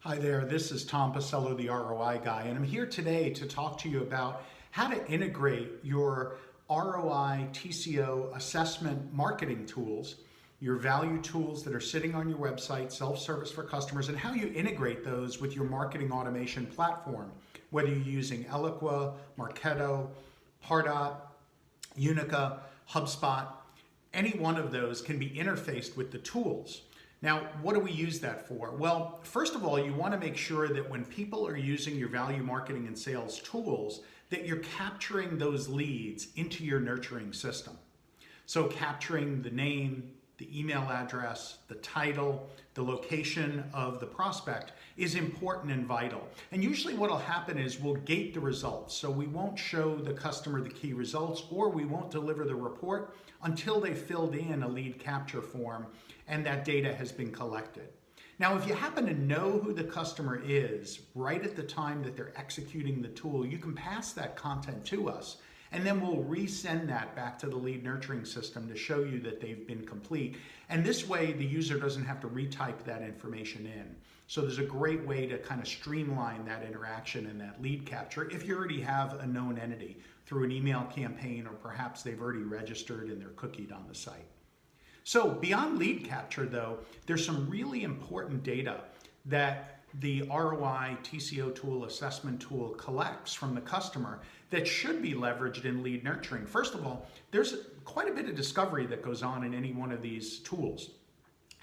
Hi there, this is Tom Pisello, the ROI Guy, and I'm here today to talk to you about how to integrate your ROI TCO assessment marketing tools, your value tools that are sitting on your website, self-service for customers, and how you integrate those with your marketing automation platform, whether you're using Eloqua, Marketo, Pardot, Unica, HubSpot. Any one of those can be interfaced with the tools. Now, what do we use that for? Well, first of all, you want to make sure that when people are using your value marketing and sales tools, that you're capturing those leads into your nurturing system. So capturing the name, the email address, the title, the location of the prospect is important and vital. And usually what will happen is we'll gate the results. So we won't show the customer the key results, or we won't deliver the report until they filled in a lead capture form and that data has been collected. Now, if you happen to know who the customer is right at the time that they're executing the tool, you can pass that content to us, and then we'll resend that back to the lead nurturing system to show you that they've been complete. And this way, the user doesn't have to retype that information in. So there's a great way to kind of streamline that interaction and that lead capture if you already have a known entity through an email campaign, or perhaps they've already registered and they're cookied on the site. So beyond lead capture, though, there's some really important data that the ROI TCO tool assessment tool collects from the customer that should be leveraged in lead nurturing. First of all, there's quite a bit of discovery that goes on in any one of these tools.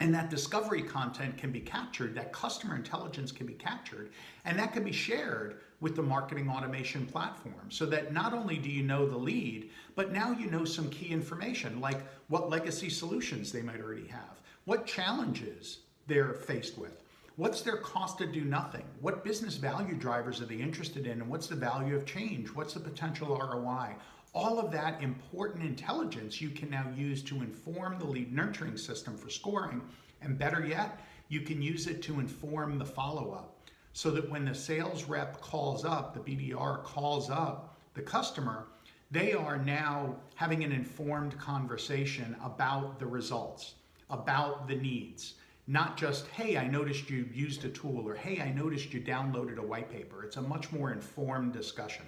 And that discovery content can be captured, that customer intelligence can be captured, and that can be shared with the marketing automation platform, so that not only do you know the lead, but now you know some key information, like what legacy solutions they might already have, what challenges they're faced with, what's their cost to do nothing, what business value drivers are they interested in, and what's the value of change, what's the potential ROI. All of that important intelligence you can now use to inform the lead nurturing system for scoring, and better yet, you can use it to inform the follow-up, so that when the sales rep calls up, the BDR calls up the customer, they are now having an informed conversation about the results, about the needs. Not just, hey, I noticed you used a tool, or hey, I noticed you downloaded a white paper. It's a much more informed discussion.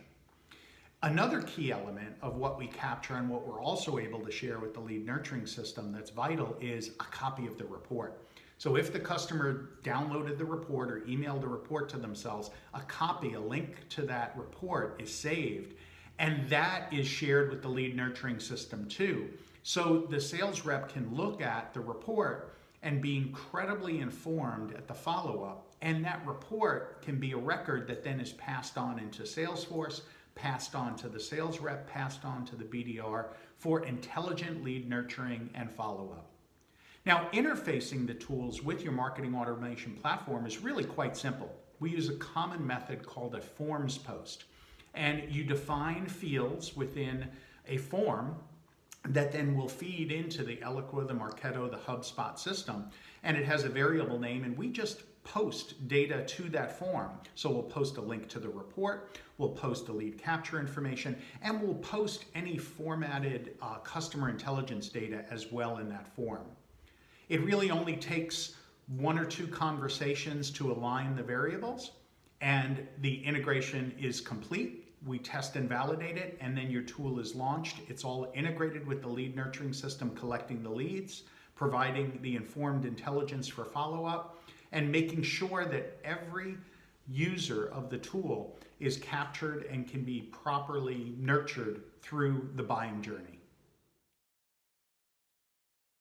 Another key element of what we capture and what we're also able to share with the lead nurturing system that's vital is a copy of the report. So if the customer downloaded the report or emailed the report to themselves, a copy, a link to that report is saved, and that is shared with the lead nurturing system too. So the sales rep can look at the report and be incredibly informed at the follow-up, and that report can be a record that then is passed on into Salesforce, passed on to the sales rep, passed on to the BDR for intelligent lead nurturing and follow-up. Now, interfacing the tools with your marketing automation platform is really quite simple. We use a common method called a forms post, and you define fields within a form that then will feed into the Eloqua, the Marketo, the HubSpot system, and it has a variable name, and we just post data to that form. So we'll post a link to the report, we'll post the lead capture information, and we'll post any formatted customer intelligence data as well in that form. It really only takes one or two conversations to align the variables, and the integration is complete. We test and validate it, and then your tool is launched. It's all integrated with the lead nurturing system, collecting the leads, providing the informed intelligence for follow-up, and making sure that every user of the tool is captured and can be properly nurtured through the buying journey.